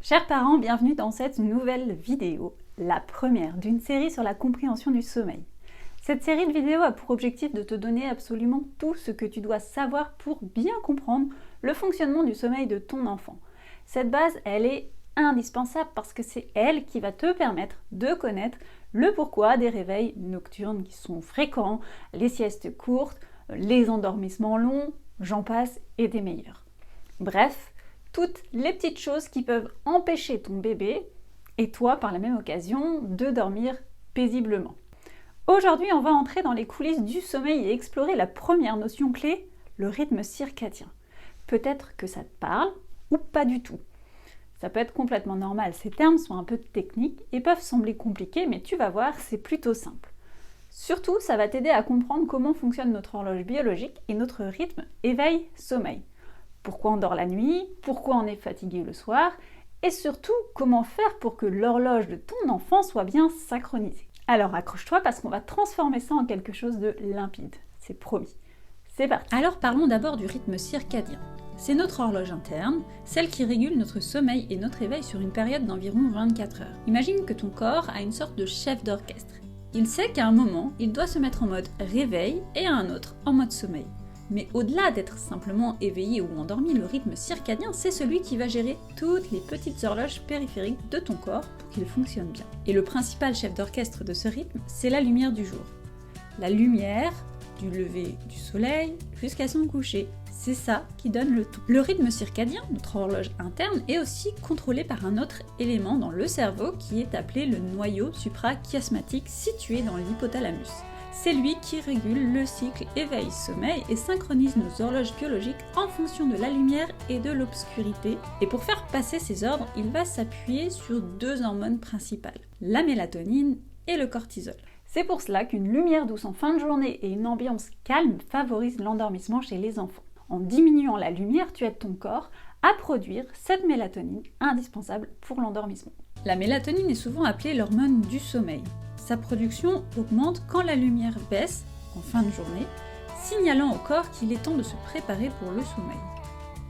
Chers parents, bienvenue dans cette nouvelle vidéo, la première d'une série sur la compréhension du sommeil. Cette série de vidéos a pour objectif de te donner absolument tout ce que tu dois savoir pour bien comprendre le fonctionnement du sommeil de ton enfant. Cette base, elle est indispensable parce que c'est elle qui va te permettre de connaître le pourquoi des réveils nocturnes qui sont fréquents, les siestes courtes, les endormissements longs, j'en passe et des meilleurs. Bref, toutes les petites choses qui peuvent empêcher ton bébé, et toi par la même occasion, de dormir paisiblement. Aujourd'hui, on va entrer dans les coulisses du sommeil et explorer la première notion clé, le rythme circadien. Peut-être que ça te parle ou pas du tout. Ça peut être complètement normal, ces termes sont un peu techniques et peuvent sembler compliqués, mais tu vas voir, c'est plutôt simple. Surtout, ça va t'aider à comprendre comment fonctionne notre horloge biologique et notre rythme éveil-sommeil. Pourquoi on dort la nuit, pourquoi on est fatigué le soir, et surtout comment faire pour que l'horloge de ton enfant soit bien synchronisée. Alors accroche-toi parce qu'on va transformer ça en quelque chose de limpide, c'est promis. C'est parti. Alors parlons d'abord du rythme circadien. C'est notre horloge interne, celle qui régule notre sommeil et notre éveil sur une période d'environ 24 heures. Imagine que ton corps a une sorte de chef d'orchestre. Il sait qu'à un moment, il doit se mettre en mode réveil et à un autre en mode sommeil. Mais au-delà d'être simplement éveillé ou endormi, le rythme circadien, c'est celui qui va gérer toutes les petites horloges périphériques de ton corps pour qu'il fonctionne bien. Et le principal chef d'orchestre de ce rythme, c'est la lumière du jour. La lumière du lever du soleil jusqu'à son coucher. C'est ça qui donne le tout. Le rythme circadien, notre horloge interne, est aussi contrôlé par un autre élément dans le cerveau qui est appelé le noyau suprachiasmatique situé dans l'hypothalamus. C'est lui qui régule le cycle éveil-sommeil et synchronise nos horloges biologiques en fonction de la lumière et de l'obscurité. Et pour faire passer ces ordres, il va s'appuyer sur deux hormones principales, la mélatonine et le cortisol. C'est pour cela qu'une lumière douce en fin de journée et une ambiance calme favorisent l'endormissement chez les enfants. En diminuant la lumière, tu aides ton corps à produire cette mélatonine indispensable pour l'endormissement. La mélatonine est souvent appelée l'hormone du sommeil. Sa production augmente quand la lumière baisse en fin de journée, signalant au corps qu'il est temps de se préparer pour le sommeil.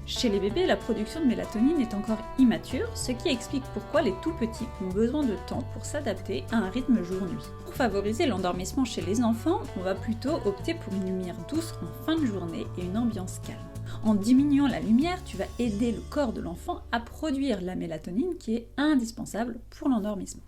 Chez les bébés, la production de mélatonine est encore immature, ce qui explique pourquoi les tout petits ont besoin de temps pour s'adapter à un rythme jour-nuit. Pour favoriser l'endormissement chez les enfants, on va plutôt opter pour une lumière douce en fin de journée et une ambiance calme. En diminuant la lumière, tu vas aider le corps de l'enfant à produire la mélatonine qui est indispensable pour l'endormissement.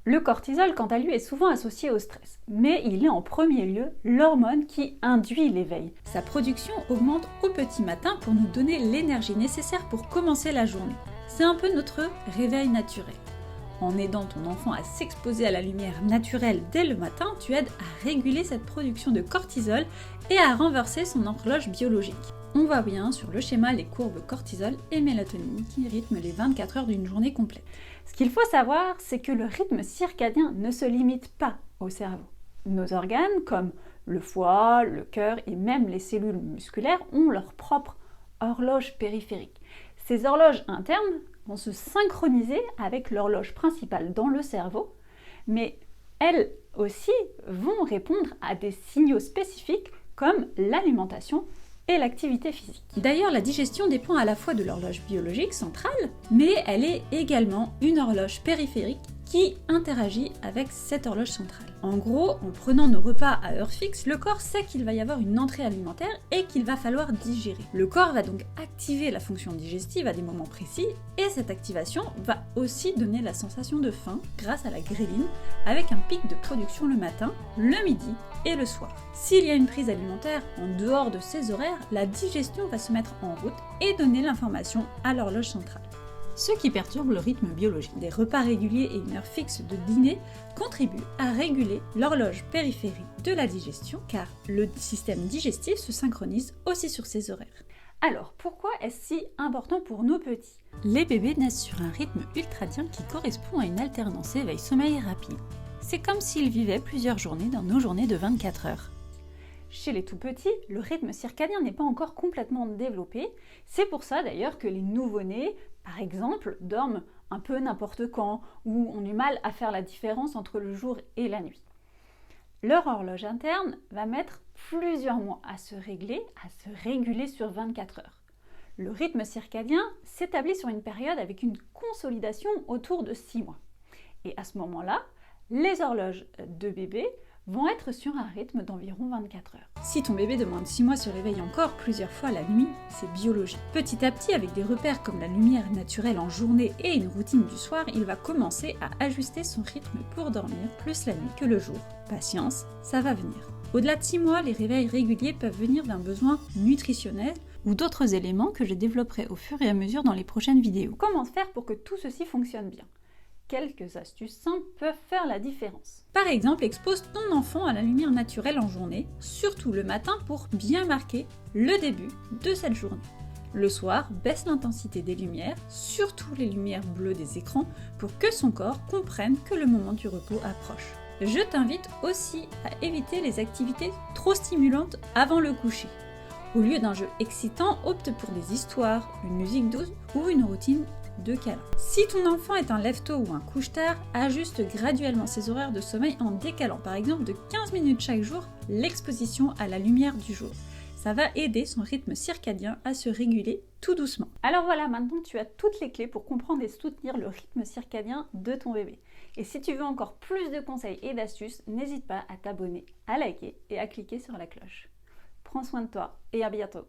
Le cortisol, quant à lui, est souvent associé au stress, mais il est en premier lieu l'hormone qui induit l'éveil. Sa production augmente au petit matin pour nous donner l'énergie nécessaire pour commencer la journée. C'est un peu notre réveil naturel. En aidant ton enfant à s'exposer à la lumière naturelle dès le matin, tu aides à réguler cette production de cortisol et à renverser son horloge biologique. On voit bien sur le schéma les courbes cortisol et mélatonine qui rythment les 24 heures d'une journée complète. Ce qu'il faut savoir, c'est que le rythme circadien ne se limite pas au cerveau. Nos organes, comme le foie, le cœur et même les cellules musculaires, ont leur propre horloge périphérique. Ces horloges internes vont se synchroniser avec l'horloge principale dans le cerveau, mais elles aussi vont répondre à des signaux spécifiques comme l'alimentation et l'activité physique. D'ailleurs, la digestion dépend à la fois de l'horloge biologique centrale, mais elle est également une horloge périphérique qui interagit avec cette horloge centrale. En gros, en prenant nos repas à heure fixe, le corps sait qu'il va y avoir une entrée alimentaire et qu'il va falloir digérer. Le corps va donc activer la fonction digestive à des moments précis et cette activation va aussi donner la sensation de faim grâce à la gréline avec un pic de production le matin, le midi et le soir. S'il y a une prise alimentaire en dehors de ces horaires, la digestion va se mettre en route et donner l'information à l'horloge centrale. Ce qui perturbe le rythme biologique. Des repas réguliers et une heure fixe de dîner contribuent à réguler l'horloge périphérique de la digestion car le système digestif se synchronise aussi sur ces horaires. Alors, pourquoi est-ce si important pour nos petits ? Les bébés naissent sur un rythme ultradien qui correspond à une alternance éveil-sommeil rapide. C'est comme s'ils vivaient plusieurs journées dans nos journées de 24 heures. Chez les tout-petits, le rythme circadien n'est pas encore complètement développé. C'est pour ça d'ailleurs que les nouveau-nés, par exemple, dorment un peu n'importe quand ou ont du mal à faire la différence entre le jour et la nuit. Leur horloge interne va mettre plusieurs mois à se réguler sur 24 heures. Le rythme circadien s'établit sur une période avec une consolidation autour de 6 mois. Et à ce moment-là, les horloges de bébé vont être sur un rythme d'environ 24 heures. Si ton bébé de moins de 6 mois se réveille encore plusieurs fois la nuit, c'est biologique. Petit à petit, avec des repères comme la lumière naturelle en journée et une routine du soir, il va commencer à ajuster son rythme pour dormir plus la nuit que le jour. Patience, ça va venir. Au-delà de 6 mois, les réveils réguliers peuvent venir d'un besoin nutritionnel ou d'autres éléments que je développerai au fur et à mesure dans les prochaines vidéos. Comment faire pour que tout ceci fonctionne bien ? Quelques astuces simples peuvent faire la différence. Par exemple, expose ton enfant à la lumière naturelle en journée, surtout le matin pour bien marquer le début de cette journée. Le soir, baisse l'intensité des lumières, surtout les lumières bleues des écrans, pour que son corps comprenne que le moment du repos approche. Je t'invite aussi à éviter les activités trop stimulantes avant le coucher. Au lieu d'un jeu excitant, opte pour des histoires, une musique douce ou une routine de câlin. Si ton enfant est un lève-tôt ou un couche-tard, ajuste graduellement ses horaires de sommeil en décalant par exemple de 15 minutes chaque jour l'exposition à la lumière du jour. Ça va aider son rythme circadien à se réguler tout doucement. Alors voilà, maintenant tu as toutes les clés pour comprendre et soutenir le rythme circadien de ton bébé. Et si tu veux encore plus de conseils et d'astuces, n'hésite pas à t'abonner, à liker et à cliquer sur la cloche. Prends soin de toi et à bientôt.